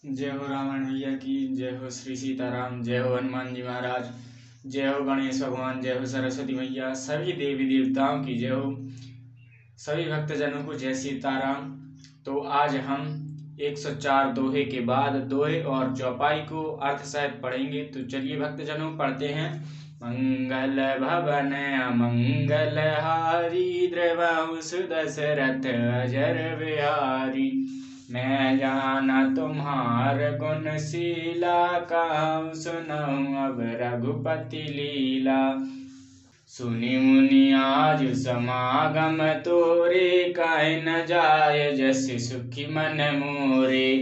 जय हो रावण भैया की जय हो। श्री सीताराम जय हो। हनुमान जी महाराज जय हो। गणेश भगवान जय हो। सरस्वती मैया सभी देवी देवताओं की जय हो। सभी भक्तजनों को जय सीताराम। तो आज हम 104 दोहे के बाद दोहे और चौपाई को अर्थ सहित पढ़ेंगे। तो चलिए भक्तजनों पढ़ते हैं। मंगल भवन अमंगल हारी द्रवहु सुदशरथ अजर बिहारी। मैं जाना तुम्हार गुण शीला कहूँ सुनऊँ अब रघुपति लीला। सुनि मुनि आज समागम तोरे काहे न जाय जस सुखी मन मोरे।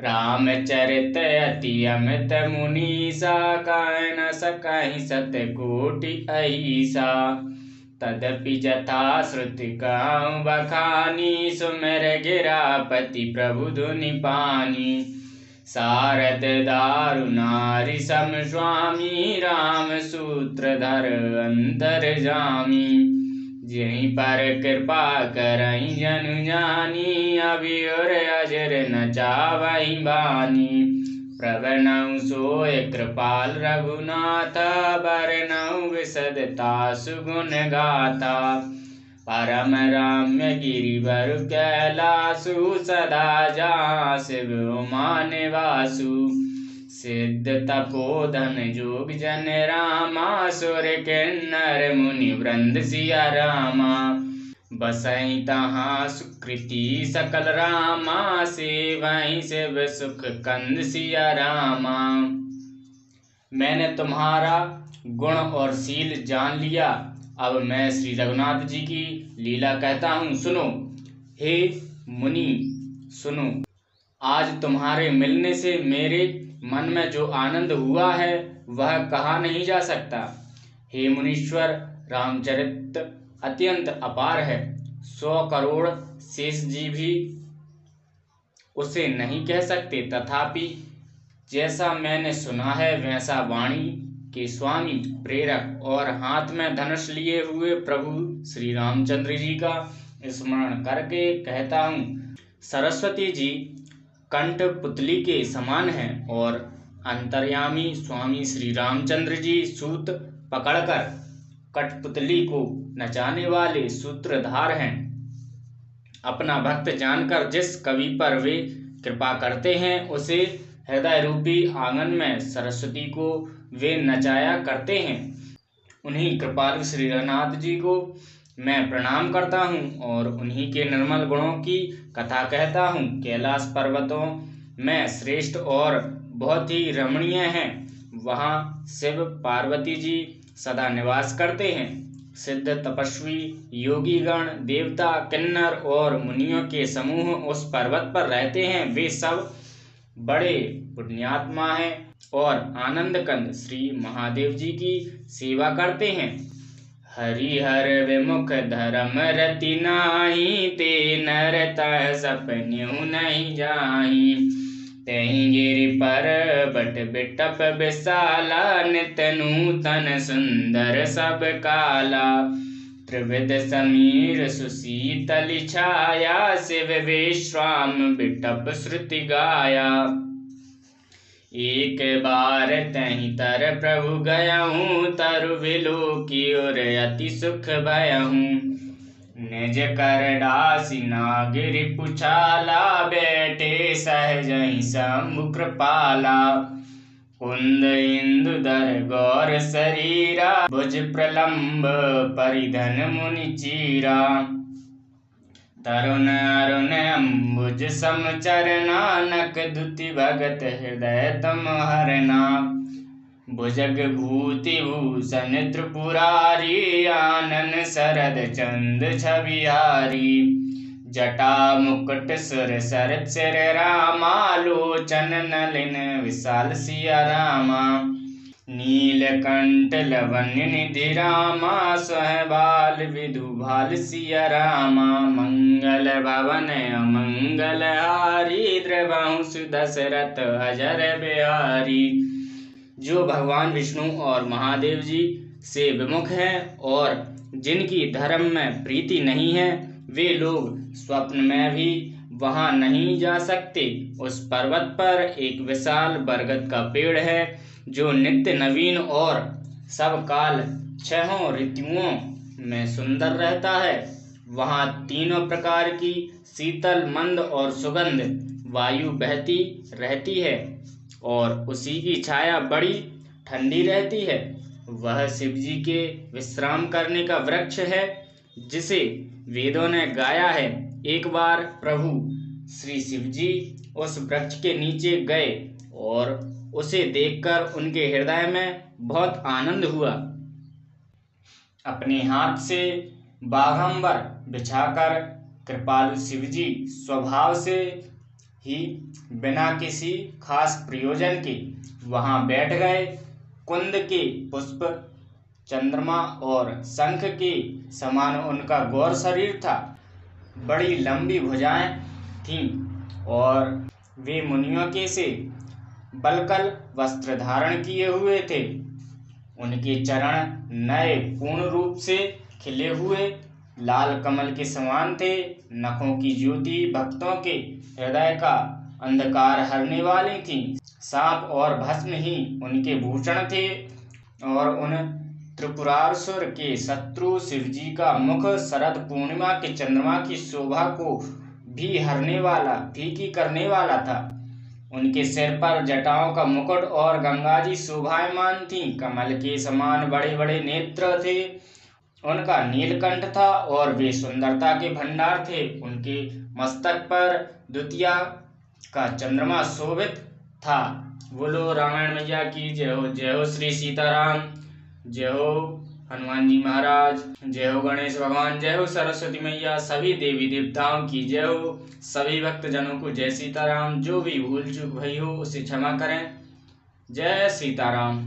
रामचरित अति अमित मुनीसा काहे न सकहि सत कोटि अहिसा। तदपि जथा श्रुति कहूँ बखानी सुमिर गिरापति प्रभु धुनि पानी। सारथ दारु नारि सम स्वामी राम सूत्रधर अंतर्जामी। जेहि पर कृपा करहि जनु जानी अबियुर अजर न चावहि बानी। प्रभनऊ सोय कृपाल रघुनाथ बरनऊ विशदता सुगुण गाथा। परम रम्य गिरिवर कैलासु सदा जहाँ शिव उमा निवासु। सिद्ध तपोधन जोग जन रामा सुर किन्नर मुनि वृंद सिया रामा। बसई तहाँ सुकृति सकल रामा सेवई शिव सुख कंद सिया रामा। मैंने तुम्हारा गुण और शील जान लिया। अब मैं श्री रघुनाथ जी की लीला कहता हूँ सुनो। हे मुनि सुनो। आज तुम्हारे मिलने से मेरे मन में जो आनंद हुआ है वह कहा नहीं जा सकता। हे मुनीश्वर, रामचरित अत्यंत अपार है। 100 करोड़ शेष जी भी उसे नहीं कह सकते। तथापि जैसा मैंने सुना है वैसा वाणी के स्वामी प्रेरक और हाथ में धनुष लिए हुए प्रभु श्री रामचंद्र जी का स्मरण करके कहता हूँ। सरस्वती जी कंठ पुतली के समान हैं और अंतर्यामी स्वामी श्री रामचंद्र जी सूत पकड़कर कठपुतली को नचाने वाले सूत्रधार हैं। अपना भक्त जानकर जिस कवि पर वे कृपा करते हैं उसे हृदय रूपी आंगन में सरस्वती को वे नचाया करते हैं। उन्हीं कृपालु श्री रघुनाथ जी को मैं प्रणाम करता हूँ और उन्हीं के निर्मल गुणों की कथा कहता हूँ। कैलाश पर्वतों में श्रेष्ठ और बहुत ही रमणीय हैं। वहाँ शिव पार्वती जी सदा निवास करते हैं। सिद्ध तपस्वी योगीगण देवता किन्नर और मुनियों के समूह उस पर्वत पर रहते हैं। वे सब बड़े पुण्यात्मा हैं और आनंद कंद श्री महादेव जी की सेवा करते हैं। हरिहर विमुख धर्म रति नाही ते नर तह सपन्यु नहीं जाही। तहि गिरि पर बट बिटप विशाला नित नूतन सुंदर सब काला। त्रिविध समीर सुशीतल छाया शिव विश्राम बिटप श्रुति गाया। एक बार तहि तर प्रभु गयहूँ तरु विलो की ओर अति सुख भयहूँ। निज कर डासी नागिरि पुछाला बैठे सहजहि शंभु कृपाला। कुंद इंदु दर गौर शरीरा भुज प्रलंब परिधन मुनि चीरा। तरुण अरुण अम्बुज सम चरना नक दुति भगत हृदय तम हरना। भुजग भूति भूषण त्रिपुरारी आनन शरद चंद छबिहारी। जटा मुकुट सुर सर सिर रामा लोचन नलिन विशाल सिया रामा। नीलकंठ लवन्य निधि रामा स्वबाल विधु भाल सिया रामा। मंगल भवन अमंगल हारी द्रवहु सुदशरथ अजर बिहारी। जो भगवान विष्णु और महादेव जी से विमुख हैं और जिनकी धर्म में प्रीति नहीं है वे लोग स्वप्न में भी वहां नहीं जा सकते। उस पर्वत पर एक विशाल बरगद का पेड़ है जो नित्य नवीन और सब काल छहों ऋतुओं में सुंदर रहता है। वहां तीनों प्रकार की शीतल मंद और सुगंध वायु बहती रहती है और उसी की छाया बड़ी ठंडी रहती है। वह शिव जी के विश्राम करने का वृक्ष है जिसे वेदों ने गाया है। एक बार प्रभु श्री शिव जी उस वृक्ष के नीचे गए और उसे देखकर उनके हृदय में बहुत आनंद हुआ। अपने हाथ से बाघंबर बिछाकर कृपालु शिव जी स्वभाव से ही बिना किसी खास प्रयोजन के वहां बैठ गए। कुंद के पुष्प, चंद्रमा और शंख के समान उनका गौर शरीर था। बड़ी लंबी भुजाएं थीं और वे मुनियों के से बलकल वस्त्र धारण किए हुए थे। उनके चरण नए पूर्ण रूप से खिले हुए लाल कमल के समान थे। नखों की ज्योति भक्तों के हृदय का अंधकार हरने वाली थी। सांप और भस्म ही उनके भूषण थे और उन त्रिपुरासुर के शत्रु शिवजी का मुख शरद पूर्णिमा के चंद्रमा की शोभा को भी हरने वाला, फीकी करने वाला था। उनके सिर पर जटाओं का मुकुट और गंगा जी शोभायमान थी। कमल के समान बड़े बड़े नेत्र थे। उनका नीलकंठ था और वे सुंदरता के भंडार थे। उनके मस्तक पर द्वितीया का चंद्रमा शोभित था। बोलो रामायण मैया की जय हो। जय हो श्री सीताराम, जय हो हनुमान जी महाराज, जय हो गणेश भगवान, जय हो सरस्वती मैया। सभी देवी देवताओं की जय हो। सभी भक्तजनों को जय सीताराम। जो भी भूल चूक भई हो उसे क्षमा करें। जय सीताराम।